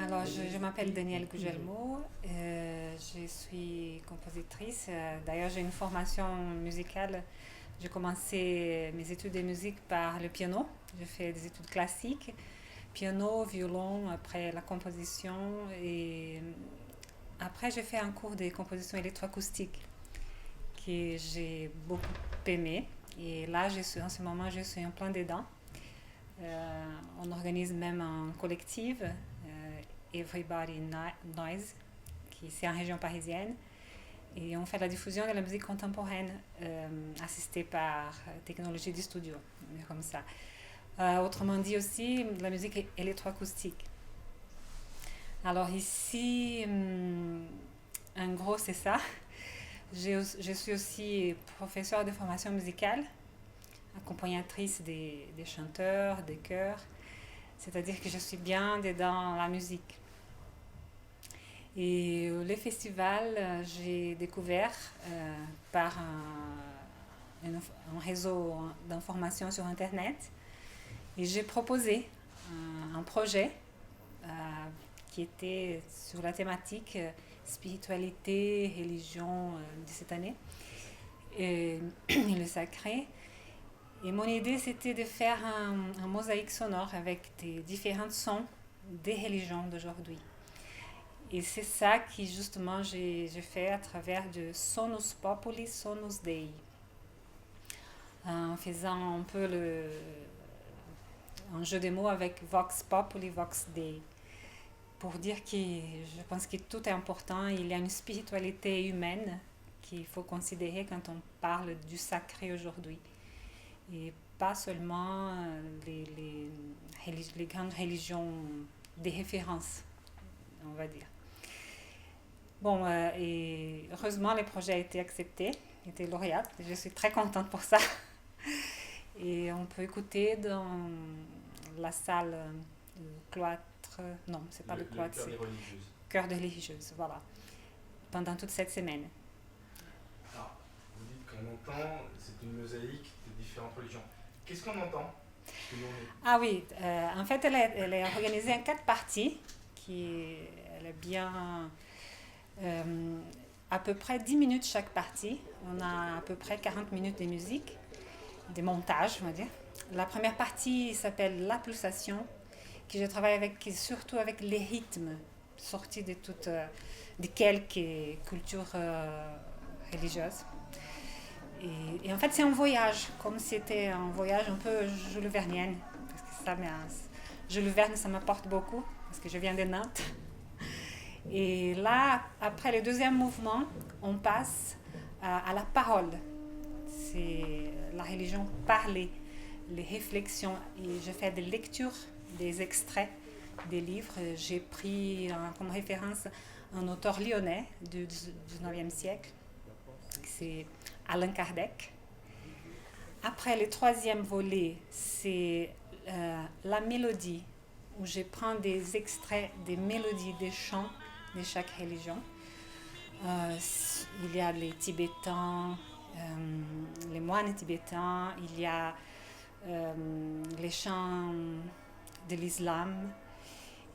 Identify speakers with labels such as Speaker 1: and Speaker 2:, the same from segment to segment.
Speaker 1: Alors, je m'appelle Danielle Gugelmo, je suis compositrice. D'ailleurs, j'ai une formation musicale. J'ai commencé mes études de musique par le piano. J'ai fait des études classiques, piano, violon, après la composition. Et après, j'ai fait un cours de composition électroacoustique que j'ai beaucoup aimé. Et là, en ce moment, je suis en plein dedans. On organise même un collectif, Everybody Noise, qui c'est en région parisienne. Et on fait la diffusion de la musique contemporaine assistée par technologie du studio, comme ça. Autrement dit aussi, la musique électroacoustique. Alors ici, en gros, c'est ça. Je suis aussi professeure de formation musicale, accompagnatrice des chanteurs, des chœurs. C'est-à-dire que je suis bien dans la musique. Et les festivals, j'ai découvert par un réseau d'information sur Internet. Et j'ai proposé un projet qui était sur la thématique spiritualité, religion de cette année, et le sacré. Et mon idée, c'était de faire un mosaïque sonore avec des différents sons des religions d'aujourd'hui. Et c'est ça que justement j'ai fait à travers de Sonus Populi, Sonus Dei. En faisant un peu un jeu de mots avec Vox Populi, Vox Dei. Pour dire que je pense que tout est important, il y a une spiritualité humaine qu'il faut considérer quand on parle du sacré aujourd'hui. Et pas seulement les grandes religions des références, on va dire. Bon, et heureusement, le projet a été accepté, été lauréat. Je suis très contente pour ça. Et on peut écouter dans la salle cloître, non, c'est pas le cloître,
Speaker 2: c'est
Speaker 1: Chœur des religieuses, voilà, pendant toute cette semaine.
Speaker 2: Alors, vous dites qu'on entend, c'est une mosaïque de différentes religions. Qu'est-ce qu'on entend?
Speaker 1: Ah oui, en fait, elle est organisée en 4 parties, elle est bien... à peu près 10 minutes chaque partie. On a à peu près 40 minutes de musique, de montage, on va dire. La première partie s'appelle La Pulsation, que je travaille surtout avec les rythmes sortis de quelques cultures religieuses. Et en fait, c'est un voyage, comme si c'était un voyage un peu Jules Vernien. Parce que Jules Verne, ça m'apporte beaucoup, parce que je viens de Nantes. Et là, après le deuxième mouvement, on passe à la parole. C'est la religion parlée, les réflexions. Et je fais des lectures, des extraits des livres. J'ai pris comme référence un auteur lyonnais du 19e siècle, c'est Allan Kardec. Après, le troisième volet, c'est la mélodie, où je prends des extraits des mélodies, des chants de chaque religion. Il y a les Tibétains, les moines tibétains, il y a les chants de l'islam,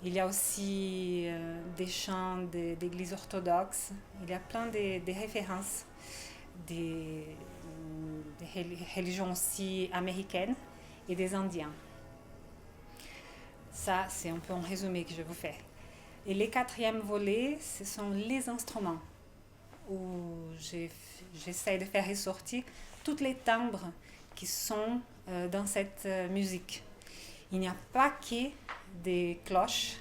Speaker 1: il y a aussi des chants d'église orthodoxe, il y a plein de références des religions aussi américaines et des Indiens. Ça, c'est un peu un résumé que je vous fais. Et le quatrième volet, ce sont les instruments, où j'essaie de faire ressortir tous les timbres qui sont dans cette musique. Il n'y a pas que des cloches,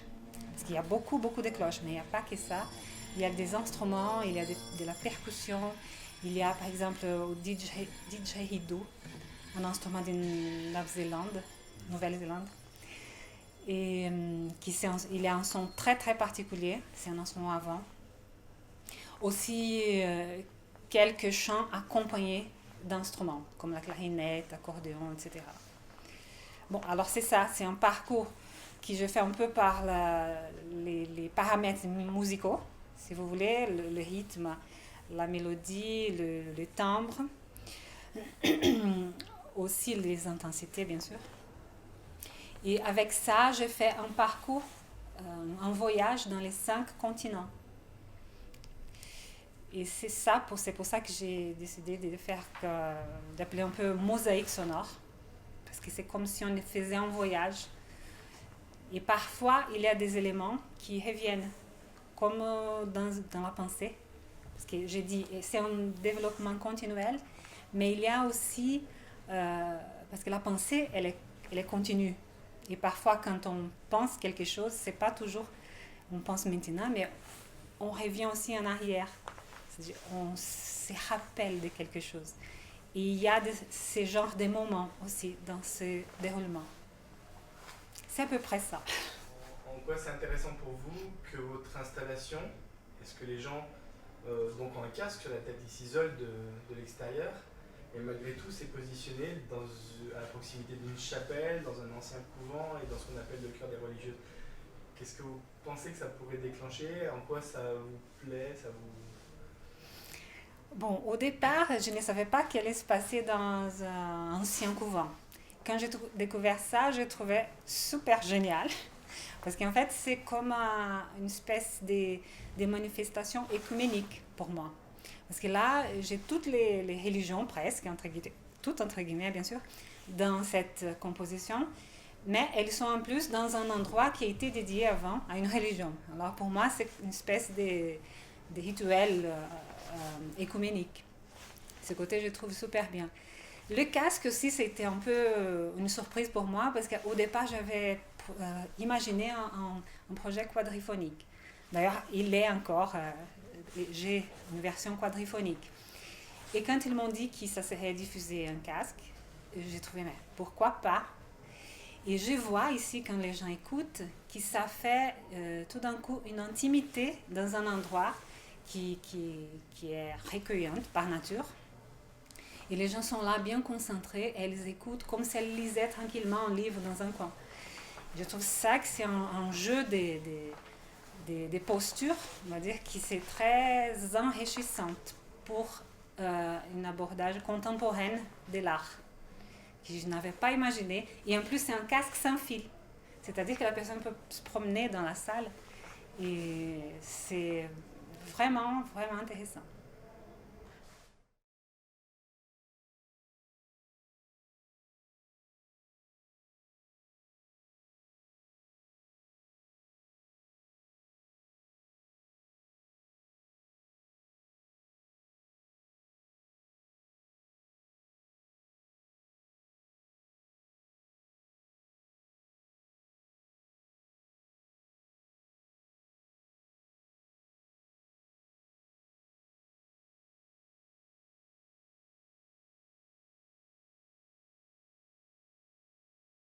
Speaker 1: parce qu'il y a beaucoup de cloches, mais il n'y a pas que ça. Il y a des instruments, il y a de la percussion, Il y a par exemple au didgeridoo, un instrument de Nouvelle-Zélande, et il a un son très très particulier, c'est un instrument à vent. Aussi quelques chants accompagnés d'instruments, comme la clarinette, accordéon, etc. Bon, alors c'est ça, c'est un parcours qui je fais un peu par les paramètres musicaux, si vous voulez, le rythme, la mélodie, le timbre, aussi les intensités, bien sûr. Et avec ça, je fais un parcours, un voyage dans les 5 continents. Et c'est pour ça que j'ai décidé d'appeler un peu mosaïque sonore, parce que c'est comme si on faisait un voyage. Et parfois, il y a des éléments qui reviennent, comme dans la pensée. Parce que j'ai dit, c'est un développement continuel, mais il y a aussi, parce que la pensée, elle est continue. Et parfois, quand on pense quelque chose, c'est pas toujours, on pense maintenant, mais on revient aussi en arrière. C'est-à-dire, on se rappelle de quelque chose. Et il y a ces genres de moments aussi dans ce déroulement. C'est à peu près ça.
Speaker 2: En quoi c'est intéressant pour vous que votre installation, est-ce que les gens donc ont un casque sur la tête, ils s'isolent de l'extérieur, et malgré tout c'est positionné à la proximité d'une chapelle, dans un ancien couvent et dans ce qu'on appelle le cœur des religieuses. Qu'est-ce que vous pensez que ça pourrait déclencher? En quoi ça vous plaît, ça vous...
Speaker 1: Bon, au départ, je ne savais pas qu'elle allait se passer dans un ancien couvent. Quand j'ai découvert ça, je trouvais super génial. Parce qu'en fait, c'est comme une espèce de manifestation écuménique pour moi. Parce que là, j'ai toutes les religions, presque, toutes entre guillemets, bien sûr, dans cette composition. Mais elles sont en plus dans un endroit qui a été dédié avant à une religion. Alors pour moi, c'est une espèce de rituel écuménique. Ce côté, je trouve super bien. Le casque aussi, c'était un peu une surprise pour moi parce qu'au départ, j'avais imaginé un projet quadriphonique. D'ailleurs, il est encore, j'ai une version quadriphonique. Et quand ils m'ont dit que ça serait diffusé un casque, j'ai trouvé, mais pourquoi pas? Et je vois ici, quand les gens écoutent, que ça fait tout d'un coup une intimité dans un endroit qui est recueillante par nature. Et les gens sont là bien concentrés et ils écoutent comme si elles lisaient tranquillement un livre dans un coin. Je trouve ça que c'est un jeu des postures, on va dire, qui c'est très enrichissante pour un abordage contemporain de l'art, que je n'avais pas imaginé. Et en plus, c'est un casque sans fil. C'est-à-dire que la personne peut se promener dans la salle. Et c'est vraiment, vraiment intéressant.